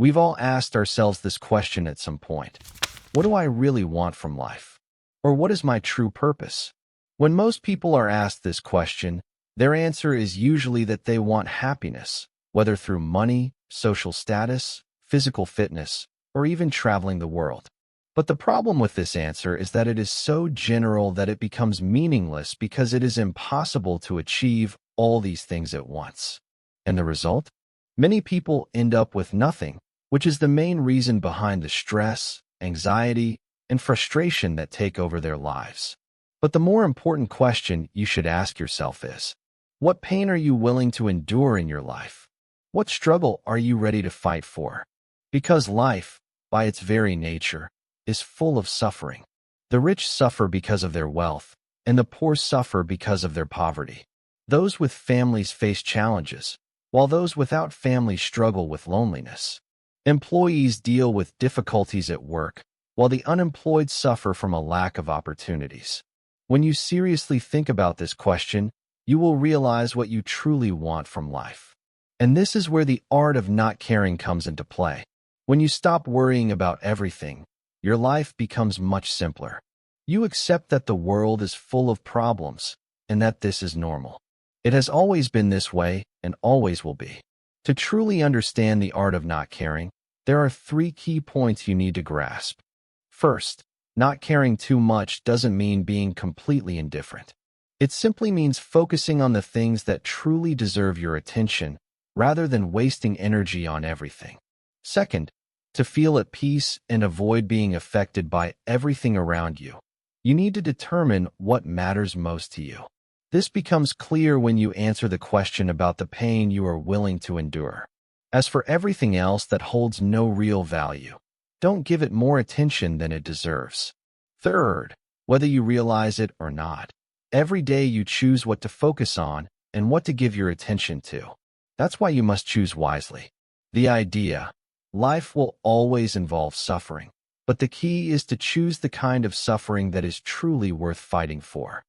We've all asked ourselves this question at some point. What do I really want from life? Or what is my true purpose? When most people are asked this question, their answer is usually that they want happiness, whether through money, social status, physical fitness, or even traveling the world. But the problem with this answer is that it is so general that it becomes meaningless because it is impossible to achieve all these things at once. And the result? Many people end up with nothing, which is the main reason behind the stress, anxiety, and frustration that take over their lives. But the more important question you should ask yourself is, what pain are you willing to endure in your life? What struggle are you ready to fight for? Because life, by its very nature, is full of suffering. The rich suffer because of their wealth, and the poor suffer because of their poverty. Those with families face challenges, while those without families struggle with loneliness. Employees deal with difficulties at work, while the unemployed suffer from a lack of opportunities. When you seriously think about this question, you will realize what you truly want from life. And this is where the art of not caring comes into play. When you stop worrying about everything, your life becomes much simpler. You accept that the world is full of problems, and that this is normal. It has always been this way, and always will be. To truly understand the art of not caring, there are 3 key points you need to grasp. First, not caring too much doesn't mean being completely indifferent. It simply means focusing on the things that truly deserve your attention, rather than wasting energy on everything. Second, to feel at peace and avoid being affected by everything around you, you need to determine what matters most to you. This becomes clear when you answer the question about the pain you are willing to endure. As for everything else that holds no real value, don't give it more attention than it deserves. Third, whether you realize it or not, every day you choose what to focus on and what to give your attention to. That's why you must choose wisely. The idea: life will always involve suffering, but the key is to choose the kind of suffering that is truly worth fighting for.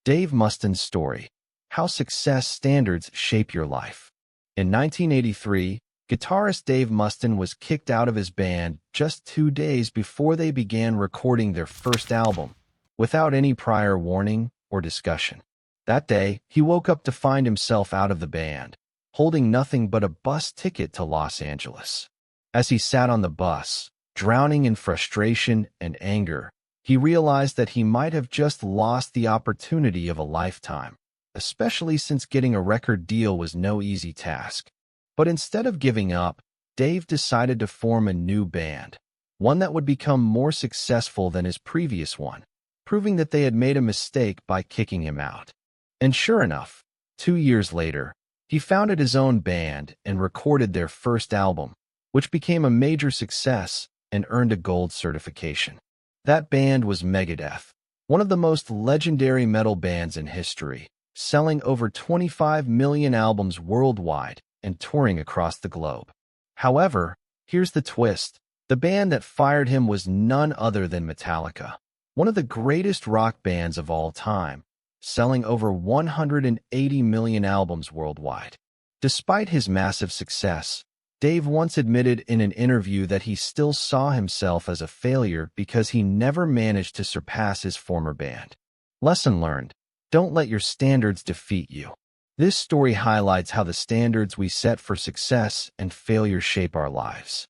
Dave Mustin's story: How Success Standards Shape Your Life. In 1983, guitarist Dave Mustin was kicked out of his band just 2 days before they began recording their first album, without any prior warning or discussion. That day, he woke up to find himself out of the band, holding nothing but a bus ticket to Los Angeles. As he sat on the bus, drowning in frustration and anger, he realized that he might have just lost the opportunity of a lifetime, especially since getting a record deal was no easy task. But instead of giving up, Dave decided to form a new band, one that would become more successful than his previous one, proving that they had made a mistake by kicking him out. And sure enough, 2 years later, he founded his own band and recorded their first album, which became a major success and earned a gold certification. That band was Megadeth, one of the most legendary metal bands in history, selling over 25 million albums worldwide and touring across the globe. However, here's the twist: the band that fired him was none other than Metallica, one of the greatest rock bands of all time, selling over 180 million albums worldwide. Despite his massive success, Dave once admitted in an interview that he still saw himself as a failure because he never managed to surpass his former band. Lesson learned: don't let your standards defeat you. This story highlights how the standards we set for success and failure shape our lives.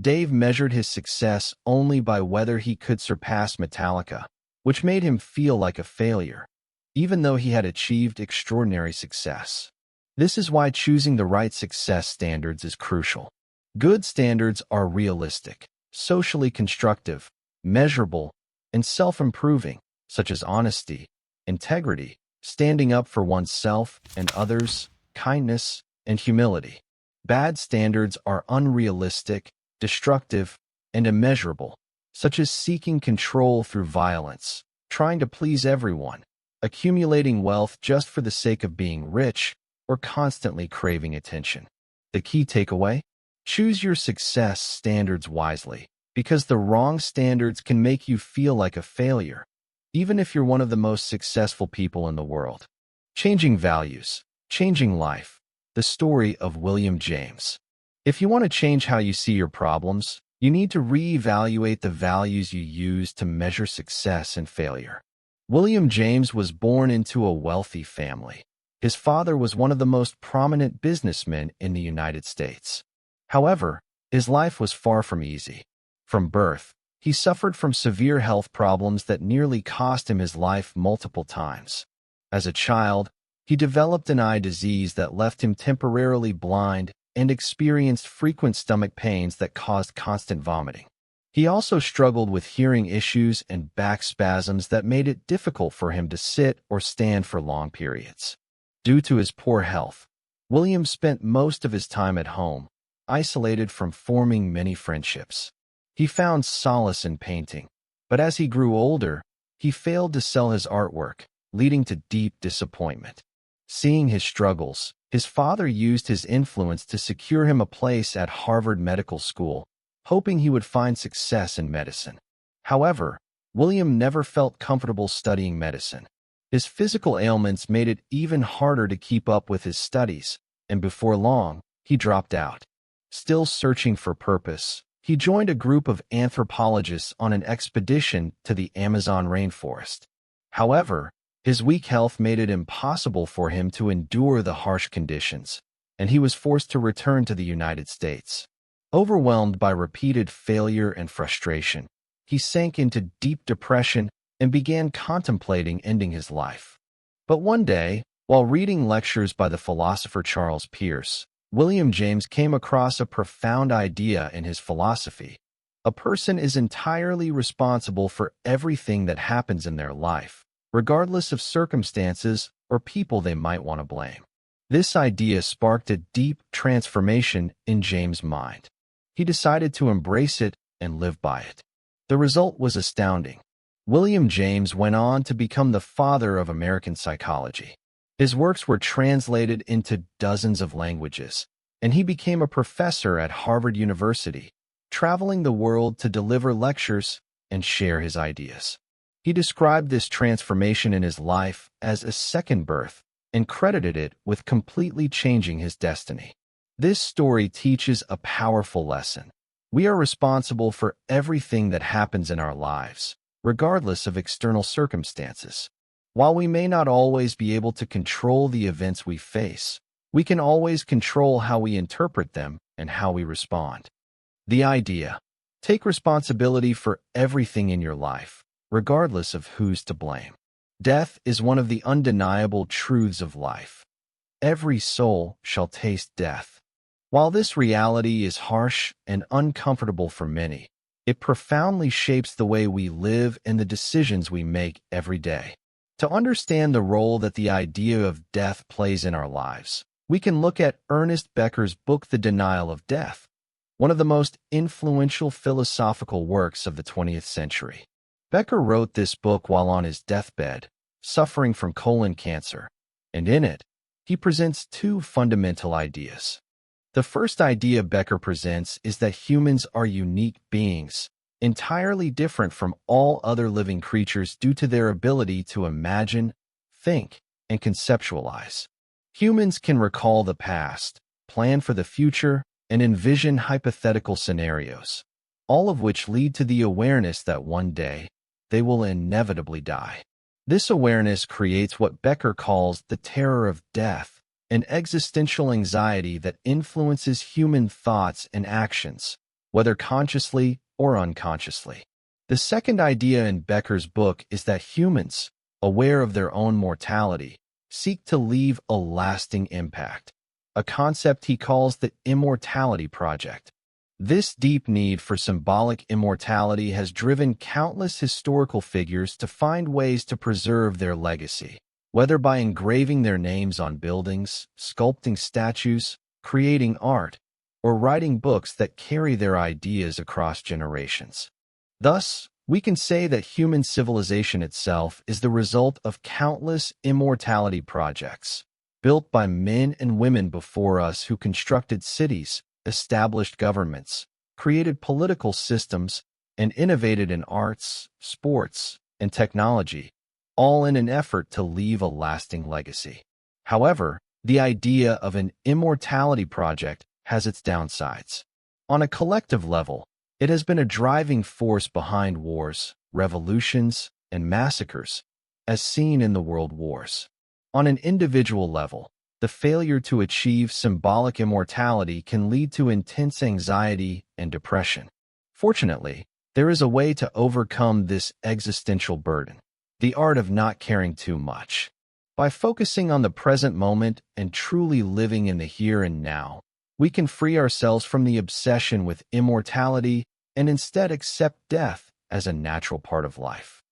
Dave measured his success only by whether he could surpass Metallica, which made him feel like a failure, even though he had achieved extraordinary success. This is why choosing the right success standards is crucial. Good standards are realistic, socially constructive, measurable, and self-improving, such as honesty, integrity, standing up for oneself and others, kindness, and humility. Bad standards are unrealistic, destructive, and immeasurable, such as seeking control through violence, trying to please everyone, accumulating wealth just for the sake of being rich, or constantly craving attention. The key takeaway? Choose your success standards wisely, because the wrong standards can make you feel like a failure, even if you're one of the most successful people in the world. Changing values, changing life. The story of William James. If you want to change how you see your problems, you need to reevaluate the values you use to measure success and failure. William James was born into a wealthy family. His father was one of the most prominent businessmen in the United States. However, his life was far from easy. From birth, he suffered from severe health problems that nearly cost him his life multiple times. As a child, he developed an eye disease that left him temporarily blind and experienced frequent stomach pains that caused constant vomiting. He also struggled with hearing issues and back spasms that made it difficult for him to sit or stand for long periods. Due to his poor health, William spent most of his time at home, isolated from forming many friendships. He found solace in painting, but as he grew older, he failed to sell his artwork, leading to deep disappointment. Seeing his struggles, his father used his influence to secure him a place at Harvard Medical School, hoping he would find success in medicine. However, William never felt comfortable studying medicine. His physical ailments made it even harder to keep up with his studies, and before long, he dropped out. Still searching for purpose, he joined a group of anthropologists on an expedition to the Amazon rainforest. However, his weak health made it impossible for him to endure the harsh conditions, and he was forced to return to the United States. Overwhelmed by repeated failure and frustration, he sank into deep depression and began contemplating ending his life. But one day, while reading lectures by the philosopher Charles Peirce, William James came across a profound idea in his philosophy. A person is entirely responsible for everything that happens in their life, regardless of circumstances or people they might want to blame. This idea sparked a deep transformation in James' mind. He decided to embrace it and live by it. The result was astounding. William James went on to become the father of American psychology. His works were translated into dozens of languages, and he became a professor at Harvard University, traveling the world to deliver lectures and share his ideas. He described this transformation in his life as a second birth and credited it with completely changing his destiny. This story teaches a powerful lesson. We are responsible for everything that happens in our lives, regardless of external circumstances. While we may not always be able to control the events we face, we can always control how we interpret them and how we respond. The idea: take responsibility for everything in your life, regardless of who's to blame. Death is one of the undeniable truths of life. Every soul shall taste death. While this reality is harsh and uncomfortable for many, it profoundly shapes the way we live and the decisions we make every day. To understand the role that the idea of death plays in our lives, we can look at Ernest Becker's book, The Denial of Death, one of the most influential philosophical works of the 20th century. Becker wrote this book while on his deathbed, suffering from colon cancer, and in it, he presents two fundamental ideas. The first idea Becker presents is that humans are unique beings, entirely different from all other living creatures due to their ability to imagine, think, and conceptualize. Humans can recall the past, plan for the future, and envision hypothetical scenarios, all of which lead to the awareness that one day they will inevitably die. This awareness creates what Becker calls the terror of death, an existential anxiety that influences human thoughts and actions, whether consciously or unconsciously. The second idea in Becker's book is that humans, aware of their own mortality, seek to leave a lasting impact, a concept he calls the Immortality Project. This deep need for symbolic immortality has driven countless historical figures to find ways to preserve their legacy, whether by engraving their names on buildings, sculpting statues, creating art, or writing books that carry their ideas across generations. Thus, we can say that human civilization itself is the result of countless immortality projects, built by men and women before us who constructed cities, established governments, created political systems, and innovated in arts, sports, and technology, all in an effort to leave a lasting legacy. However, the idea of an immortality project has its downsides. On a collective level, it has been a driving force behind wars, revolutions, and massacres, as seen in the world wars. On an individual level, the failure to achieve symbolic immortality can lead to intense anxiety and depression. Fortunately, there is a way to overcome this existential burden: the art of not caring too much. By focusing on the present moment and truly living in the here and now, we can free ourselves from the obsession with immortality and instead accept death as a natural part of life.